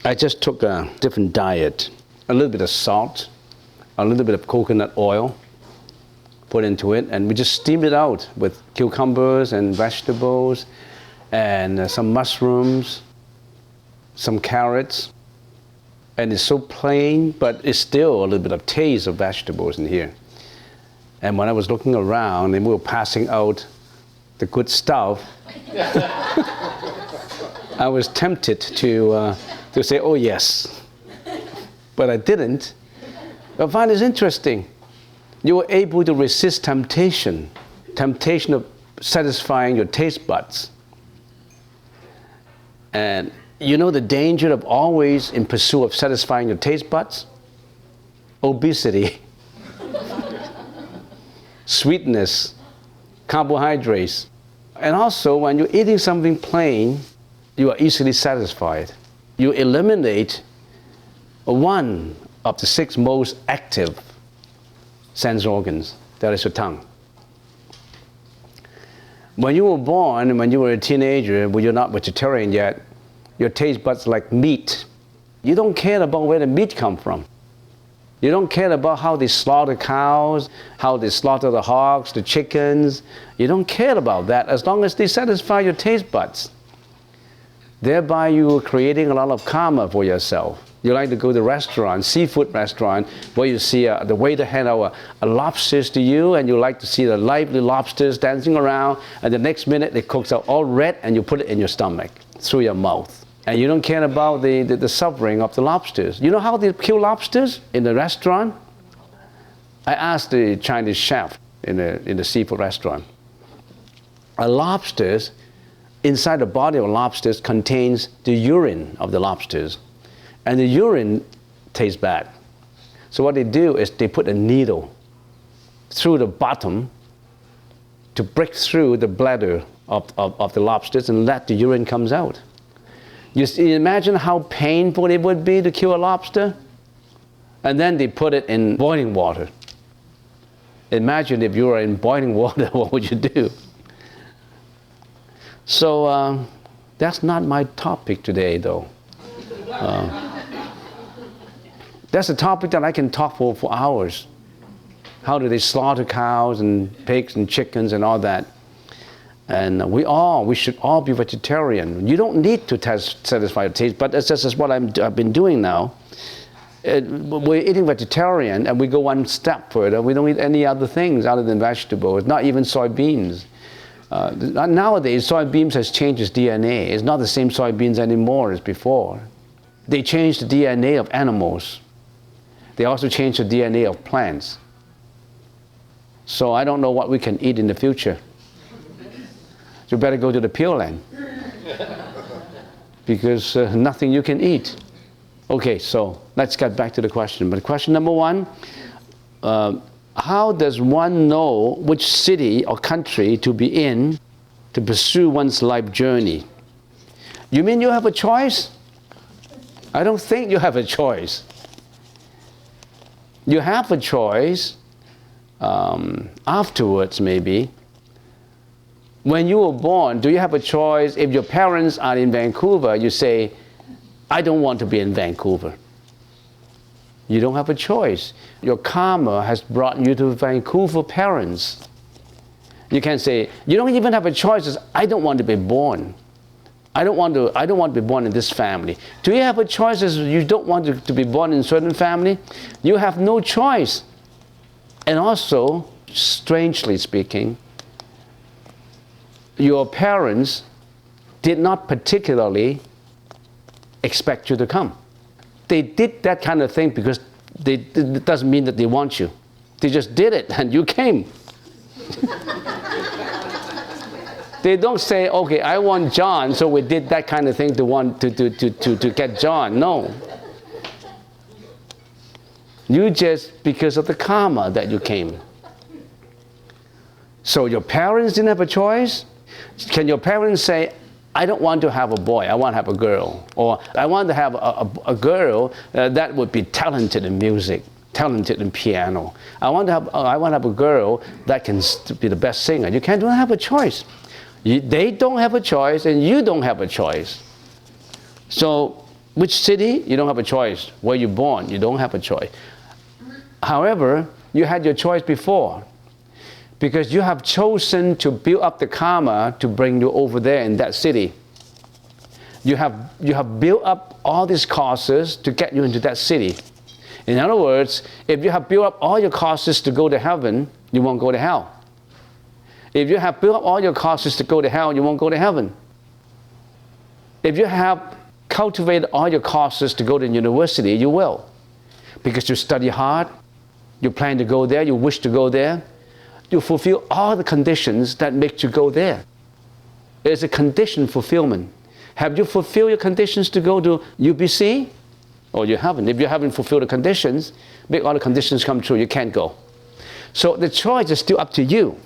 I just took a different diet, a little bit of salt, a little bit of coconut oil, put into it, and we just steamed it out with cucumbers and vegetables and some mushrooms, some carrots. And it's so plain, but it's still a little bit of taste of vegetables in here. And when I was looking around and we were passing out the good stuff, I was tempted to say, oh yes. But I didn't. I find this interesting. You were able to resist temptation of satisfying your taste buds. And you know the danger of always in pursuit of satisfying your taste buds? Obesity, sweetness, carbohydrates. And also when you're eating something plain, you are easily satisfied. You eliminate one of the 6 most active sense organs, that is your tongue. When you were born and when you were a teenager, when you're not vegetarian yet, your taste buds like meat. You don't care about where the meat comes from. You don't care about how they slaughter cows, how they slaughter the hogs, the chickens. You don't care about that as long as they satisfy your taste buds. Thereby you are creating a lot of karma for yourself. You like to go to a restaurant, seafood restaurant, where you see the waiter hand out a lobsters to you, and you like to see the lively lobsters dancing around, and the next minute it cooks out all red and you put it in your stomach, through your mouth. And you don't care about the suffering of the lobsters. You know how they kill lobsters in the restaurant? I asked the Chinese chef in the seafood restaurant. Lobsters, inside the body of lobsters contains the urine of the lobsters. And the urine tastes bad. So what they do is they put a needle through the bottom to break through the bladder of the lobsters and let the urine comes out. You imagine how painful it would be to kill a lobster? And then they put it in boiling water. Imagine if you were in boiling water, what would you do? So that's not my topic today, though. That's a topic that I can talk for hours. How do they slaughter cows and pigs and chickens and all that? And we should all be vegetarian. You don't need to satisfy your taste, but that's just what I've been doing now. We're eating vegetarian, and we go one step further. We don't eat any other things other than vegetables, not even soybeans. Nowadays, soybeans has changed its DNA. It's not the same soybeans anymore as before. They changed the DNA of animals. They also changed the DNA of plants. So I don't know what we can eat in the future. You better go to the Pure Land, because nothing you can eat. Okay, so let's get back to the question. But question number 1, how does one know which city or country to be in to pursue one's life journey? You mean you have a choice? I don't think you have a choice. You have a choice afterwards, maybe. When you were born, do you have a choice? If your parents are in Vancouver, you say, I don't want to be in Vancouver. You don't have a choice. Your karma has brought you to Vancouver parents. You can say, you don't even have a choice. I don't want to be born. I don't want to be born in this family. Do you have a choice as you don't want to be born in a certain family? You have no choice. And also, strangely speaking, your parents did not particularly expect you to come. They did that kind of thing because it doesn't mean that they want you. They just did it and you came. They don't say, okay, I want John, so we did that kind of thing to get John. No. You just, because of the karma that you came. So your parents didn't have a choice? Can your parents say, I don't want to have a boy, I want to have a girl. Or I want to have a girl that would be talented in music, talented in piano. I want to have a girl that can be the best singer. You don't have a choice. They don't have a choice and you don't have a choice. So Which city? You don't have a choice. Where you're born, you don't have a choice. However, you had your choice before, because you have chosen to build up the karma to bring you over there in that city. You have built up all these causes to get you into that city. In other words, if you have built up all your causes to go to heaven, you won't go to hell. If you have built up all your causes to go to hell, you won't go to heaven. If you have cultivated all your causes to go to university, you will. Because you study hard, you plan to go there, you wish to go there, you fulfill all the conditions that make you go there. It's a condition fulfillment. Have you fulfilled your conditions to go to UBC? Or you haven't. If you haven't fulfilled the conditions, make all the conditions come true, you can't go. So the choice is still up to you.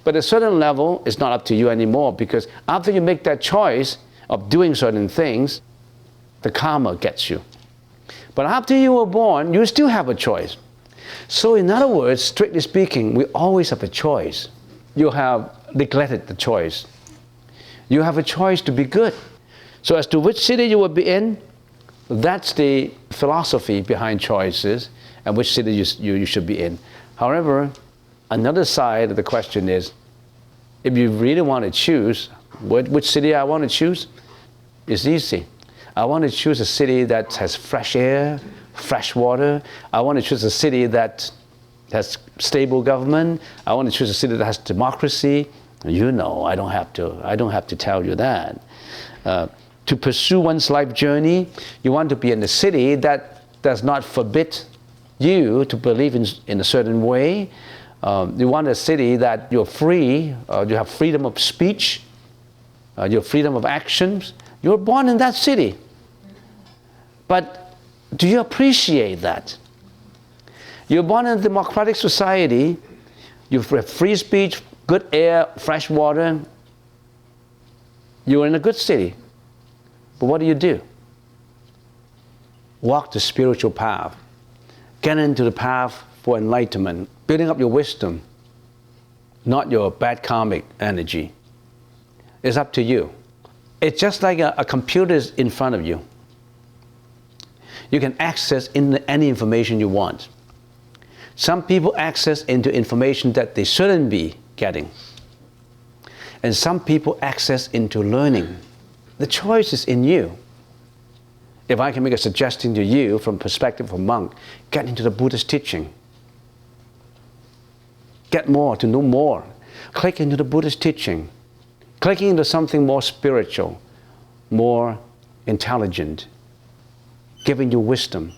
But at a certain level, it's not up to you anymore, because after you make that choice of doing certain things, the karma gets you. But after you were born, you still have a choice. So in other words, strictly speaking, we always have a choice. You have neglected the choice. You have a choice to be good. So as to which city you will be in, that's the philosophy behind choices and which city you should be in. However, another side of the question is, if you really want to choose, which city I want to choose, it's easy. I want to choose a city that has fresh air, fresh water. I want to choose a city that has stable government. I want to choose a city that has democracy. You know, I don't have to tell you that. To pursue one's life journey, you want to be in a city that does not forbid you to believe in a certain way. You want a city that you're free, you have freedom of speech, you have freedom of actions. You're born in that city. But do you appreciate that? You're born in a democratic society, you have free speech, good air, fresh water. You're in a good city. But what do? Walk the spiritual path. Get into the path for enlightenment, building up your wisdom, not your bad karmic energy. It's up to you. It's just like a computer is in front of you. You can access any information you want. Some people access into information that they shouldn't be getting. And some people access into learning. The choice is in you. If I can make a suggestion to you from perspective of a monk, get into the Buddhist teaching. Get more, to know more. Click into the Buddhist teaching. Clicking into something more spiritual, more intelligent, giving you wisdom,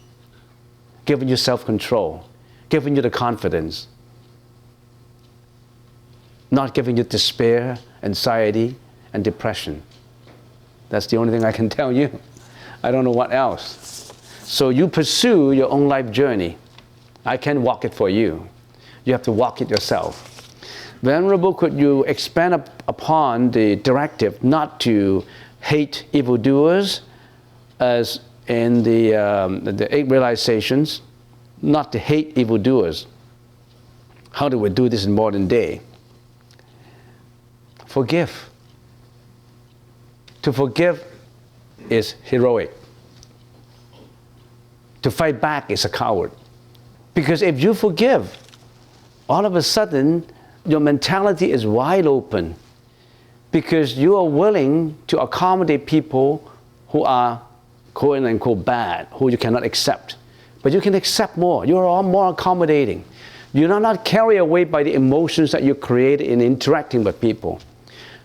giving you self-control, giving you the confidence, not giving you despair, anxiety, and depression. That's the only thing I can tell you. I don't know what else. So you pursue your own life journey. I can't walk it for you. You have to walk it yourself. Venerable, could you expand upon the directive not to hate evildoers, as in the 8 realizations, not to hate evildoers? How do we do this in modern day? Forgive. To forgive is heroic. To fight back is a coward. Because if you forgive, all of a sudden, your mentality is wide open, because you are willing to accommodate people who are quote unquote bad, who you cannot accept. But you can accept more. You are all more accommodating. You are not carried away by the emotions that you create in interacting with people.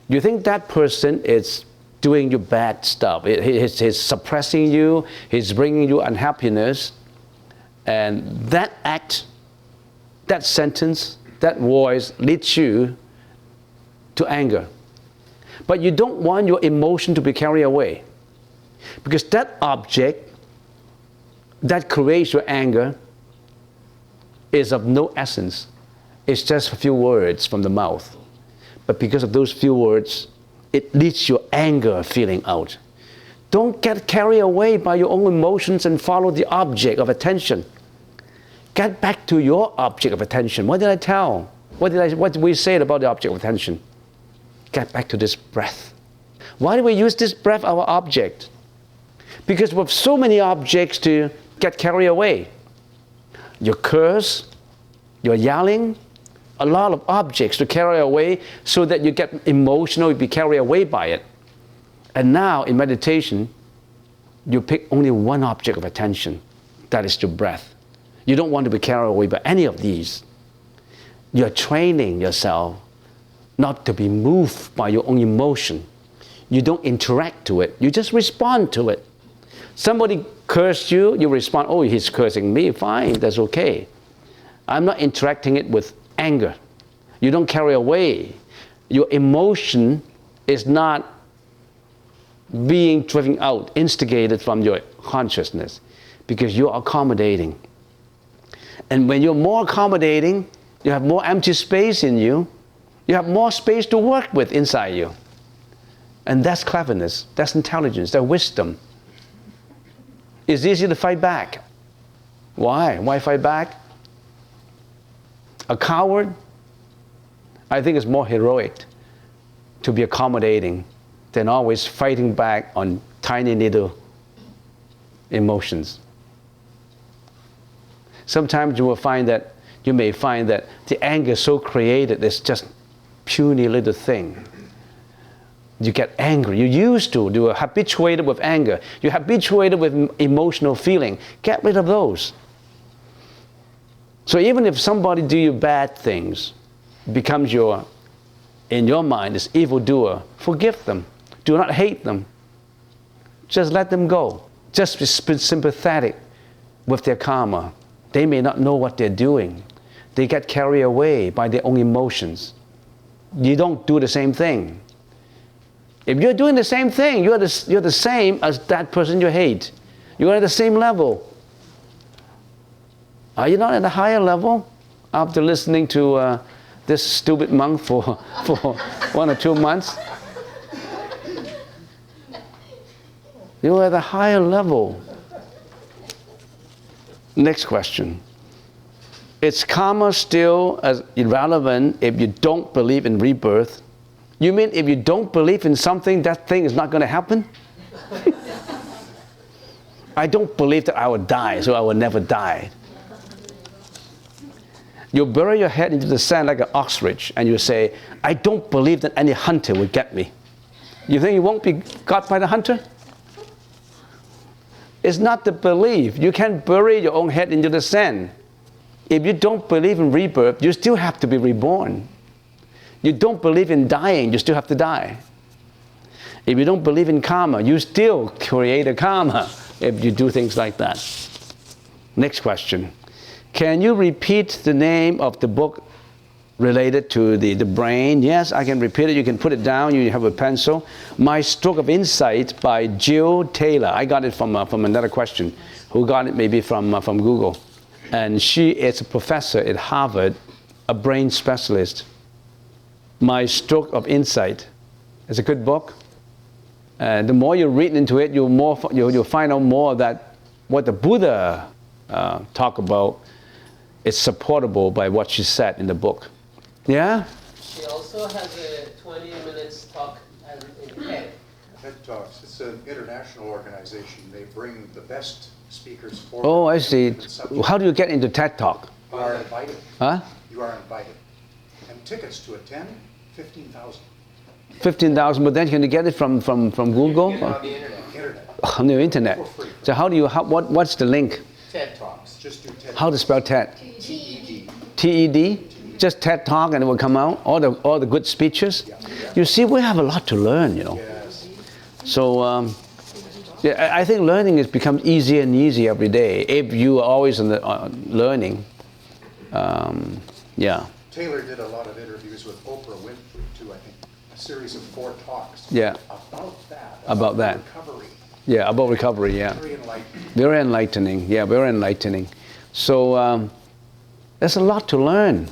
You think that person is doing you bad stuff. He's suppressing you, he's bringing you unhappiness, and that act, that sentence, that voice leads you to anger. But you don't want your emotion to be carried away, because that object that creates your anger is of no essence. It's just a few words from the mouth. But because of those few words, it leads your anger feeling out. Don't get carried away by your own emotions and follow the object of attention. Get back to your object of attention. What did I tell? What did we say about the object of attention? Get back to this breath. Why do we use this breath, our object? Because with so many objects to get carried away. You curse, you're yelling, a lot of objects to carry away so that you get emotional, you be carried away by it. And now in meditation, you pick only one object of attention, that is your breath. You don't want to be carried away by any of these. You're training yourself not to be moved by your own emotion. You don't interact to it, you just respond to it. Somebody cursed you, you respond, oh, he's cursing me, fine, that's okay. I'm not interacting it with anger. You don't carry away. Your emotion is not being driven out, instigated from your consciousness, because you're accommodating. And when you're more accommodating, you have more empty space in you, you have more space to work with inside you. And that's cleverness, that's intelligence, that's wisdom. It's easy to fight back. Why? Why fight back? A coward, I think it's more heroic to be accommodating than always fighting back on tiny little emotions. Sometimes you may find that the anger so created is just puny little thing. You get angry. You are habituated with anger. You're habituated with emotional feeling. Get rid of those. So even if somebody do you bad things, becomes in your mind, this evildoer, forgive them. Do not hate them. Just let them go. Just be sympathetic with their karma. They may not know what they're doing. They get carried away by their own emotions. You don't do the same thing. If you're doing the same thing, you're the same as that person you hate. You're at the same level. Are you not at a higher level after listening to this stupid monk for 1 or 2 months? You're at a higher level. Next question. Is karma still as irrelevant if you don't believe in rebirth? You mean if you don't believe in something, that thing is not going to happen? I don't believe that I will die, so I will never die. You bury your head into the sand like an ostrich, and you say, I don't believe that any hunter will get me. You think you won't be got by the hunter? It's not the belief. You can't bury your own head into the sand. If you don't believe in rebirth, you still have to be reborn. You don't believe in dying, you still have to die. If you don't believe in karma, you still create a karma if you do things like that. Next question. Can you repeat the name of the book related to the brain? Yes, I can repeat it. You can put it down. You have a pencil. My Stroke of Insight by Jill Taylor. I got it from another question. Who got it? Maybe from Google. And she is a professor at Harvard, a brain specialist. My Stroke of Insight. It's a good book. The more you read into it, you'll find out more that what the Buddha talked about is supportable by what she said in the book. Yeah? She also has a 20 minutes talk in TED. TED Talks. It's an international organization. They bring the best speakers forward. Oh, I see. How do you get into TED Talk? You are invited. Huh? You are invited. And tickets to attend, 15,000. 15,000, but then can you get it from Google? Get it on the internet. On the internet. For free. So what's the link? TED Talks. Just do TED. How to spell TED? TED. TED? Just TED Talk and it will come out? All the good speeches? Yeah. You see, we have a lot to learn, you know. Yes. So, yeah, I think learning has become easier and easier every day if you are always learning. Yeah. Taylor did a lot of interviews with Oprah Winfrey too, I think. A series of 4 talks. Yeah. About that. About that. Recovery. Yeah, about recovery, yeah. Very enlightening. Very enlightening, yeah, very enlightening. So, there's a lot to learn.